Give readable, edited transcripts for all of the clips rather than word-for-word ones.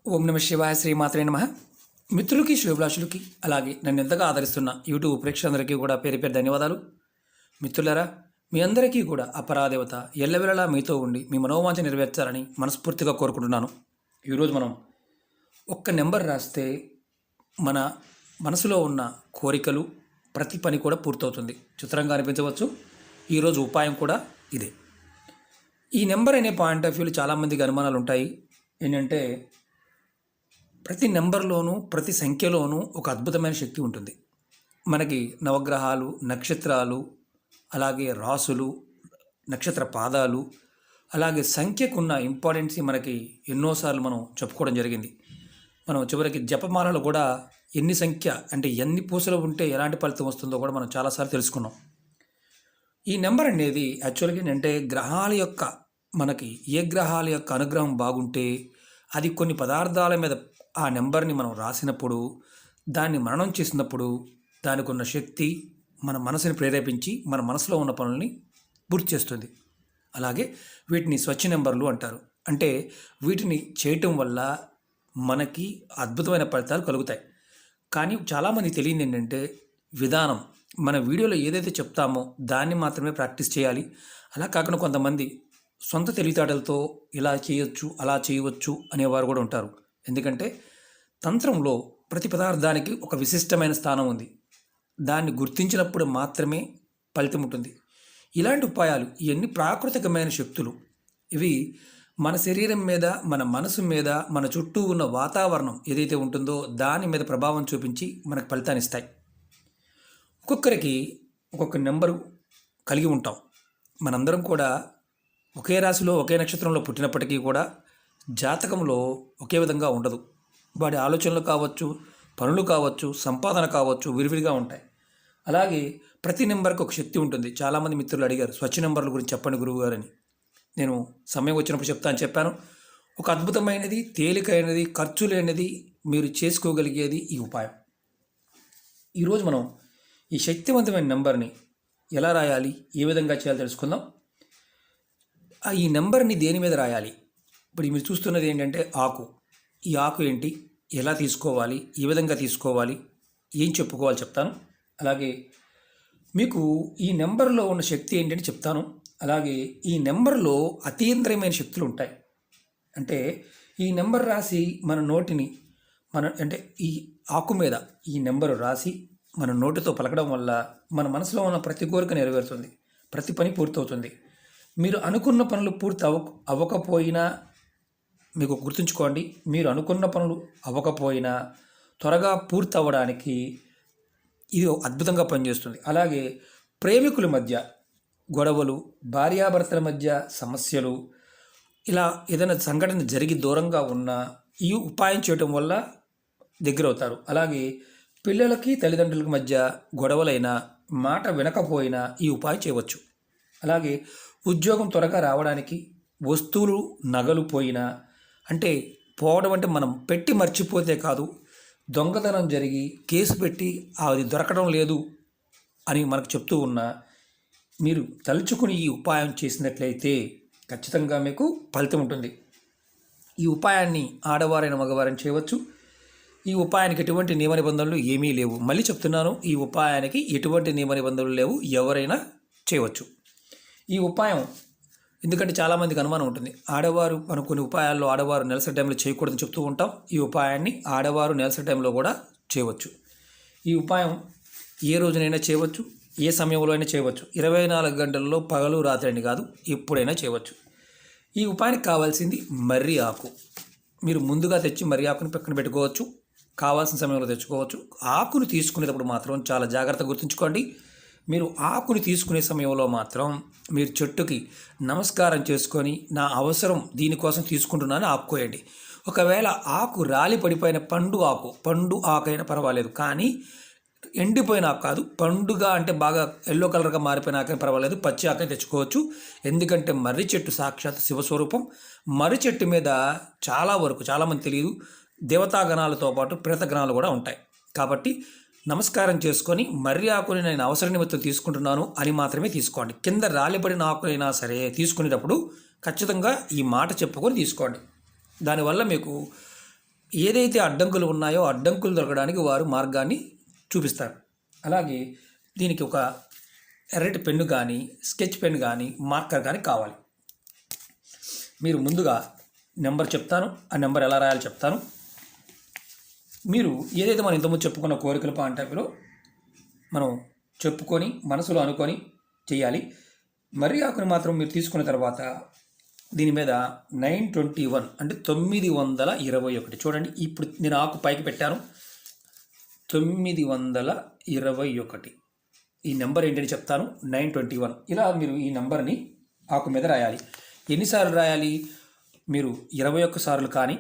ఓం నమ శివాయ శ్రీమాత్రే నమ. మిత్రులకి శుభాషులకి అలాగే నన్ను ఎంతగా ఆదరిస్తున్న యూట్యూబ్ ప్రేక్షకులందరికీ కూడా పేరు పేరు ధన్యవాదాలు. మిత్రులారా, మీ అందరికీ కూడా ఆ పరాదేవత ఎల్లవెల్లలా మీతో ఉండి మీ మనోవాంఛ నెరవేర్చాలని మనస్ఫూర్తిగా కోరుకుంటున్నాను. ఈరోజు మనం ఒక్క నెంబర్ రాస్తే మన మనసులో ఉన్న కోరికలు ప్రతి పని కూడా పూర్తవుతుంది. చిత్రంగా అనిపించవచ్చు. ఈరోజు ఉపాయం కూడా ఇదే. ఈ నెంబర్ అనే పాయింట్ ఆఫ్ వ్యూలో చాలామందికి అనుమానాలు ఉంటాయి. ఏంటంటే ప్రతి నెంబర్లోనూ ప్రతి సంఖ్యలోనూ ఒక అద్భుతమైన శక్తి ఉంటుంది. మనకి నవగ్రహాలు, నక్షత్రాలు, అలాగే రాసులు, నక్షత్ర పాదాలు, అలాగే సంఖ్యకున్న ఇంపార్టెన్స్ మనకి ఎన్నోసార్లు మనం చెప్పుకోవడం జరిగింది. మనం చివరికి జపమాలలో కూడా ఎన్ని సంఖ్య అంటే ఎన్ని పూసలు ఉంటే ఎలాంటి ఫలితం వస్తుందో కూడా మనం చాలాసార్లు తెలుసుకున్నాం. ఈ నెంబర్ అనేది యాక్చువల్గా ఏంటంటే గ్రహాల యొక్క మనకి ఏ గ్రహాల యొక్క అనుగ్రహం బాగుంటే అది కొన్ని పదార్థాల మీద ఆ నెంబర్ని మనం రాసినప్పుడు, దాన్ని మననం చేసినప్పుడు దానికి ఉన్న శక్తి మన మనసుని ప్రేరేపించి మన మనసులో ఉన్న పనుల్ని పూర్తి చేస్తుంది. అలాగే వీటిని స్వచ్ఛ నెంబర్లు అంటారు. అంటే వీటిని చేయటం వల్ల మనకి అద్భుతమైన ఫలితాలు కలుగుతాయి. కానీ చాలామంది తెలియదు ఏంటంటే విధానం. మన వీడియోలో ఏదైతే చెప్తామో దాన్ని మాత్రమే ప్రాక్టీస్ చేయాలి. అలా కాకుండా కొంతమంది సొంత తెలివితేటలతో ఇలా చేయొచ్చు, అలా చేయవచ్చు అనేవారు కూడా ఉంటారు. ఎందుకంటే తంత్రంలో ప్రతి పదార్థానికి ఒక విశిష్టమైన స్థానం ఉంది. దాన్ని గుర్తించినప్పుడు మాత్రమే ఫలితం ఉంటుంది. ఇలాంటి ఉపాయాలు ఇవన్నీ ప్రాకృతికమైన శక్తులు. ఇవి మన శరీరం మీద, మన మనసు మీద, మన చుట్టూ ఉన్న వాతావరణం ఏదైతే ఉంటుందో దాని మీద ప్రభావం చూపించి మనకు ఫలితాన్ని ఇస్తాయి. ఒక్కొక్కరికి ఒక్కొక్క నెంబరు కలిగి ఉంటాం. మనందరం కూడా ఒకే రాశిలో ఒకే నక్షత్రంలో పుట్టినప్పటికీ కూడా జాతకంలో ఒకే విధంగా ఉండదు. వాడి ఆలోచనలు కావచ్చు, పనులు కావచ్చు, సంపాదన కావచ్చు విరివిరిగా ఉంటాయి. అలాగే ప్రతి నెంబర్కి ఒక శక్తి ఉంటుంది. చాలామంది మిత్రులు అడిగారు స్వచ్ఛ నెంబర్ల గురించి చెప్పండి గురువుగారు అని. నేను సమయం వచ్చినప్పుడు చెప్పాను. ఒక అద్భుతమైనది, తేలికైనది, ఖర్చు లేనిది, మీరు చేసుకోగలిగేది ఈ ఉపాయం. ఈరోజు మనం ఈ శక్తివంతమైన నెంబర్ని ఎలా రాయాలి, ఏ విధంగా చేయాలో తెలుసుకుందాం. ఈ నెంబర్ని దేని మీద రాయాలి? ఇప్పుడు మీరు చూస్తున్నది ఏంటంటే ఆకు. ఈ ఆకు ఏంటి, ఎలా తీసుకోవాలి, ఏ విధంగా తీసుకోవాలి, ఏం చెప్పుకోవాలి చెప్తాను. అలాగే మీకు ఈ నెంబర్లో ఉన్న శక్తి ఏంటని చెప్తాను. అలాగే ఈ నెంబర్లో అతీంద్రియమైన శక్తులు ఉంటాయి. అంటే ఈ నెంబర్ రాసి మన నోటిని అంటే ఈ ఆకు మీద ఈ నెంబరు రాసి మన నోటితో పలకడం వల్ల మన మనసులో ఉన్న ప్రతి కోరిక నెరవేరుతుంది, ప్రతి పని పూర్తవుతుంది. మీరు అనుకున్న పనులు పూర్తి అవ్వకపోయినా మీకు గుర్తుంచుకోండి, మీరు అనుకున్న పనులు అవ్వకపోయినా త్వరగా పూర్తి అవ్వడానికి ఇది అద్భుతంగా పనిచేస్తుంది. అలాగే ప్రేమికుల మధ్య గొడవలు, భార్యాభర్తల మధ్య సమస్యలు, ఇలా ఏదైనా సంఘటన జరిగి దూరంగా ఉన్నా ఈ ఉపాయం చేయటం వల్ల దగ్గర అవుతారు. అలాగే పిల్లలకి తల్లిదండ్రులకి మధ్య గొడవలైనా, మాట వినకపోయినా ఈ ఉపాయం చేయవచ్చు. అలాగే ఉద్యోగం త్వరగా రావడానికి, వస్తువులు నగలు పోయినా, అంటే పోవడం అంటే మనం పెట్టి మర్చిపోతే కాదు, దొంగతనం జరిగి కేసు పెట్టి అది దొరకడం లేదు అని మనకు చెప్తూ ఉన్నా మీరు తలుచుకుని ఈ ఉపాయం చేసినట్లయితే ఖచ్చితంగా మీకు ఫలితం ఉంటుంది. ఈ ఉపాయాన్ని ఆడవారైన మగవారైన చేయవచ్చు. ఈ ఉపాయానికి ఎటువంటి నియమ నిబంధనలు ఏమీ లేవు. మళ్ళీ చెప్తున్నాను, ఈ ఉపాయానికి ఎటువంటి నియమ నిబంధనలు లేవు, ఎవరైనా చేయవచ్చు ఈ ఉపాయం. ఎందుకంటే చాలామందికి అనుమానం ఉంటుంది, ఆడవారు మనం కొన్ని ఉపాయాల్లో ఆడవారు నెలసరి టైంలో చేయకూడదని చెప్తూ ఉంటాం. ఈ ఉపాయాన్ని ఆడవారు నెలసరి టైంలో కూడా చేయవచ్చు. ఈ ఉపాయం ఏ రోజునైనా చేయవచ్చు, ఏ సమయంలో అయినా చేయవచ్చు. 24 గంటల్లో పగలు రాత్రి అని కాదు, ఎప్పుడైనా చేయవచ్చు. ఈ ఉపాయానికి కావాల్సింది మర్రి ఆకు. మీరు ముందుగా తెచ్చి మర్రి ఆకుని పక్కన పెట్టుకోవచ్చు, కావాల్సిన సమయంలో తెచ్చుకోవచ్చు. ఆకును తీసుకునేటప్పుడు మాత్రం చాలా జాగ్రత్తగా గుర్తుంచుకోండి. మీరు ఆకుని తీసుకునే సమయంలో మాత్రం మీరు చెట్టుకి నమస్కారం చేసుకొని నా అవసరం దీనికోసం తీసుకుంటున్నాను ఆపుకోయండి. ఒకవేళ ఆకు రాలి పడిపోయిన పండు ఆకు అయినా పర్వాలేదు, కానీ ఎండిపోయిన ఆకు కాదు, పండుగ అంటే బాగా ఎల్లో కలర్గా మారిపోయిన ఆకైనా పర్వాలేదు, పచ్చి ఆకైనా తెచ్చుకోవచ్చు. ఎందుకంటే మర్రి చెట్టు సాక్షాత్ శివస్వరూపం. మర్రి చెట్టు మీద చాలామంది తెలియదు, దేవతాగణాలతో పాటు ప్రేతగణాలు కూడా ఉంటాయి. కాబట్టి నమస్కారం చేసుకొని మర్రి ఆకుని నేను అవసర నిమిత్తం తీసుకుంటున్నాను అని మాత్రమే తీసుకోండి. కింద రాలిపడిన ఆకునైనా సరే తీసుకునేటప్పుడు ఖచ్చితంగా ఈ మాట చెప్పుకొని తీసుకోండి. దానివల్ల మీకు ఏదైతే అడ్డంకులు ఉన్నాయో అడ్డంకులు దొరకడానికి వారు మార్గాన్ని చూపిస్తారు. అలాగే దీనికి ఒక ఎర్రటి పెన్ను కానీ స్కెచ్ పెన్ కానీ మార్కర్ కానీ కావాలి. మీరు ముందుగా నెంబర్ చెప్తాను, ఆ నెంబర్ ఎలా రాయాలో చెప్తాను. మీరు ఏదైతే మనం ఇంతకుముందు చెప్పుకున్న కోరికల పాయింట్ ఆఫ్ వ్యూలో మనం చెప్పుకొని మనసులో అనుకొని చేయాలి. మర్రి ఆకుని మాత్రం మీరు తీసుకున్న తర్వాత దీని మీద 921 అంటే 921 చూడండి. ఇప్పుడు నేను ఆకు పైకి పెట్టాను, 921. ఈ నెంబర్ ఏంటని చెప్తాను, 921. ఇలా మీరు ఈ నెంబర్ని ఆకు మీద రాయాలి. ఎన్నిసార్లు రాయాలి? మీరు 21 సార్లు కానీ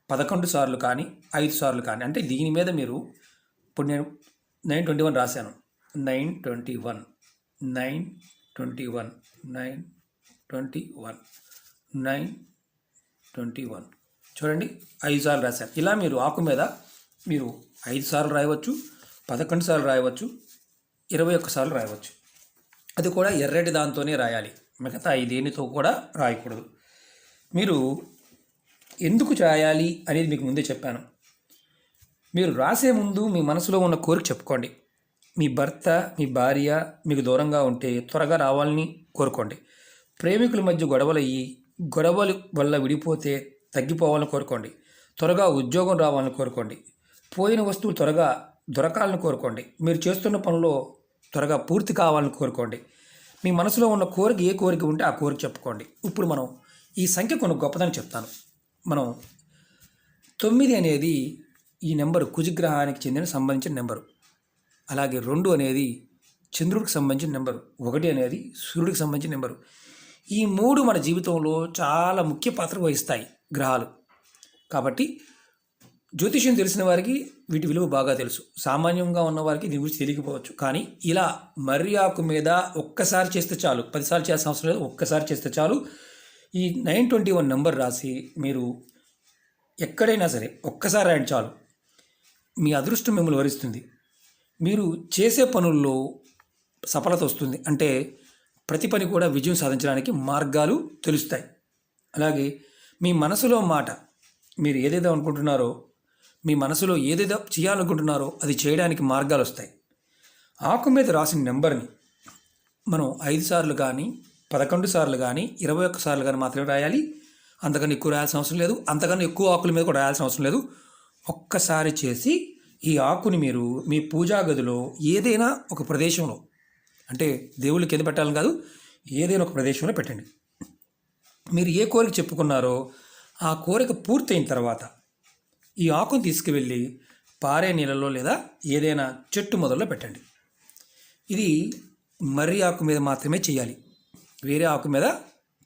11 సార్లు కానీ 5 సార్లు కానీ, అంటే దీని మీద మీరు ఇప్పుడు నేను 921 రాశాను. 921 921 921 921 చూడండి, 5 సార్లు రాశాను. ఇలా మీరు ఆకు మీద మీరు 5 సార్లు రాయవచ్చు, 11 సార్లు రాయవచ్చు, 21 సార్లు రాయవచ్చు. అది కూడా ఎర్రటి దాంతోనే రాయాలి, మిగతా దేనితో కూడా రాయకూడదు. మీరు ఎందుకు రాయాలి అనేది మీకు ముందే చెప్పాను. మీరు రాసే ముందు మీ మనసులో ఉన్న కోరిక చెప్పుకోండి. మీ భర్త, మీ భార్య మీకు దూరంగా ఉంటే త్వరగా రావాలని కోరుకోండి. ప్రేమికుల మధ్య గొడవల వల్ల విడిపోతే తగ్గిపోవాలని కోరుకోండి. త్వరగా ఉద్యోగం రావాలని కోరుకోండి. పోయిన వస్తువులు త్వరగా దొరకాలని కోరుకోండి. మీరు చేస్తున్న పనిలో త్వరగా పూర్తి కావాలని కోరుకోండి. మీ మనసులో ఉన్న కోరిక ఏ కోరిక ఉంటే ఆ కోరిక చెప్పుకోండి. ఇప్పుడు మనం ఈ సంఖ్య కొన్ని గొప్పదని చెప్తాను. మనం 9 అనేది ఈ నెంబరు కుజగ్రహానికి చెందిన సంబంధించిన నెంబరు. అలాగే 2 అనేది చంద్రుడికి సంబంధించిన నెంబరు. 1 అనేది సూర్యుడికి సంబంధించిన నెంబరు. ఈ 3 మన జీవితంలో చాలా ముఖ్య పాత్ర వహిస్తాయి గ్రహాలు. కాబట్టి జ్యోతిష్యం తెలిసిన వారికి వీటి విలువ బాగా తెలుసు. సామాన్యంగా ఉన్నవారికి దీని గురించి తెలియకపోవచ్చు. కానీ ఇలా మర్రి ఆకు మీద ఒక్కసారి చేస్తే చాలు, 10 సార్లు చేయాల్సిన అవసరం లేదు, ఒక్కసారి చేస్తే చాలు. ఈ 921 నెంబర్ రాసి మీరు ఎక్కడైనా సరే ఒక్కసారి రాయండి చాలు. మీ అదృష్టం మిమ్మల్ని వరిస్తుంది. మీరు చేసే పనుల్లో సఫలత వస్తుంది. అంటే ప్రతి పని కూడా విజయం సాధించడానికి మార్గాలు తెలుస్తాయి. అలాగే మీ మనసులో మాట, మీరు ఏదేదో అనుకుంటున్నారో, మీ మనసులో ఏదేదో చేయాలనుకుంటున్నారో అది చేయడానికి మార్గాలు వస్తాయి. ఆకు మీద రాసిన నెంబర్ని మనం 5 సార్లు కానీ 11 సార్లు కానీ 21 సార్లు కానీ మాత్రమే రాయాలి. అంతకన్నా ఎక్కువ రాయాల్సిన అవసరం లేదు, అంతకన్నా ఎక్కువ ఆకుల మీద కూడా రాయాల్సిన అవసరం లేదు. ఒక్కసారి చేసి ఈ ఆకుని మీరు మీ పూజా గదిలో ఏదైనా ఒక ప్రదేశంలో, అంటే దేవుళ్ళ కింద పెట్టాలని కాదు, ఏదైనా ఒక ప్రదేశంలో పెట్టండి. మీరు ఏ కోరిక చెప్పుకున్నారో ఆ కోరిక పూర్తయిన తర్వాత ఈ ఆకుని తీసుకువెళ్ళి పారే నీళ్ళలో లేదా ఏదైనా చెట్టు మొదల్లో పెట్టండి. ఇది మర్రి ఆకు మీద మాత్రమే చేయాలి, వేరే ఆకు మీద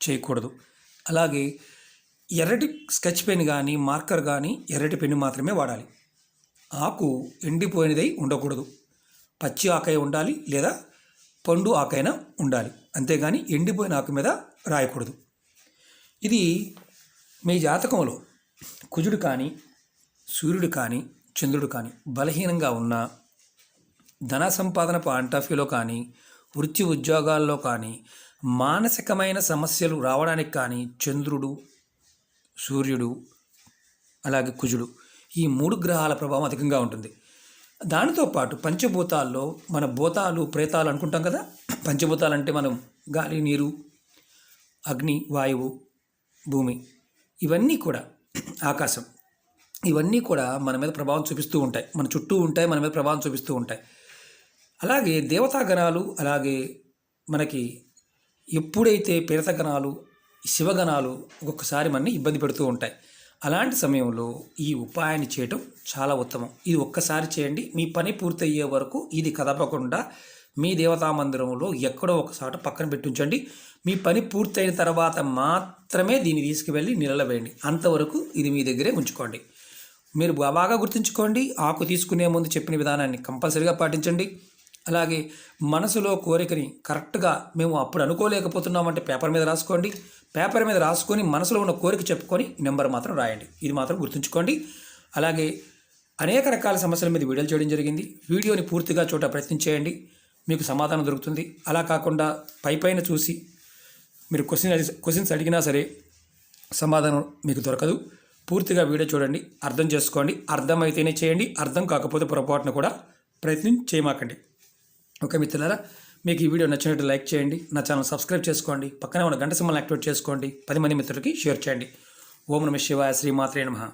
చేయకూడదు. అలాగే ఎర్రటి స్కెచ్ పెన్ కానీ మార్కర్ కానీ ఎర్రటి పెన్ను మాత్రమే వాడాలి. ఆకు ఎండిపోయినదై ఉండకూడదు, పచ్చి ఆకై ఉండాలి లేదా పండు ఆకైనా ఉండాలి. అంతేగాని ఎండిపోయిన ఆకు మీద రాయకూడదు. ఇది మీ జాతకంలో కుజుడు కానీ సూర్యుడు కానీ చంద్రుడు కానీ బలహీనంగా ఉన్న, ధన సంపాదన పాయింట్ ఆఫ్ వ్యూలో కానీ, వృత్తి ఉద్యోగాల్లో కానీ, మానసికమైన సమస్యలు రావడానికి కానీ చంద్రుడు, సూర్యుడు అలాగే కుజుడు ఈ 3 గ్రహాల ప్రభావం అధికంగా ఉంటుంది. దానితో పాటు పంచభూతాల్లో మన భూతాలు ప్రేతాలు అనుకుంటాం కదా. పంచభూతాలు అంటే మనం గాలి, నీరు, అగ్ని, వాయువు, భూమి, ఇవన్నీ కూడా ఆకాశం, ఇవన్నీ కూడా మన మీద ప్రభావం చూపిస్తూ ఉంటాయి, మన చుట్టూ ఉంటాయి, మన మీద ప్రభావం చూపిస్తూ ఉంటాయి. అలాగే దేవతాగణాలు, అలాగే మనకి ఎప్పుడైతే ప్రేతగణాలు, శివగణాలు ఒక్కొక్కసారి మనని ఇబ్బంది పెడుతూ ఉంటాయి. అలాంటి సమయంలో ఈ ఉపాయాన్ని చేయటం చాలా ఉత్తమం. ఇది ఒక్కసారి చేయండి, మీ పని పూర్తయ్యే వరకు ఇది కదపకుండా మీ దేవతా మందిరంలో ఎక్కడో ఒకసాట పక్కన పెట్టి ఉంచండి. మీ పని పూర్తయిన తర్వాత మాత్రమే దీన్ని తీసుకువెళ్ళి నీళ్ళలో వేయండి. అంతవరకు ఇది మీ దగ్గరే ఉంచుకోండి. మీరు బాగా గుర్తుంచుకోండి, ఆకు తీసుకునే ముందు చెప్పిన విధానాన్ని కంపల్సరీగా పాటించండి. అలాగే మనసులో కోరికని కరెక్ట్గా మేము అప్పుడు అనుకోలేకపోతున్నామంటే పేపర్ మీద రాసుకోండి. పేపర్ మీద రాసుకొని మనసులో ఉన్న కోరిక చెప్పుకొని నెంబర్ మాత్రం రాయండి. ఇది మాత్రం గుర్తుంచుకోండి. అలాగే అనేక రకాల సమస్యల మీద వీడియోలు చేయడం జరిగింది. వీడియోని పూర్తిగా చూడ ప్రయత్నం చేయండి, మీకు సమాధానం దొరుకుతుంది. అలా కాకుండా పైన చూసి మీరు క్వశ్చన్స్ అడిగినా సరే సమాధానం మీకు దొరకదు. పూర్తిగా వీడియో చూడండి, అర్థం చేసుకోండి. అర్థమైతేనే చేయండి, అర్థం కాకపోతే పొరపాటును కూడా ప్రయత్నం చేయమాకండి. ఓకే మిత్రులారా, మీకు ఈ వీడియో నచ్చినట్టు లైక్ చేయండి, నా ఛానల్ సబ్స్క్రైబ్ చేసుకోండి, పక్కనే ఉన్న గంట సింబల్ని యాక్టివేట్ చేసుకోండి, 10 మంది మిత్రులకి షేర్ చేయండి. ఓం నమః శివాయ, శ్రీమాత్రే నమః.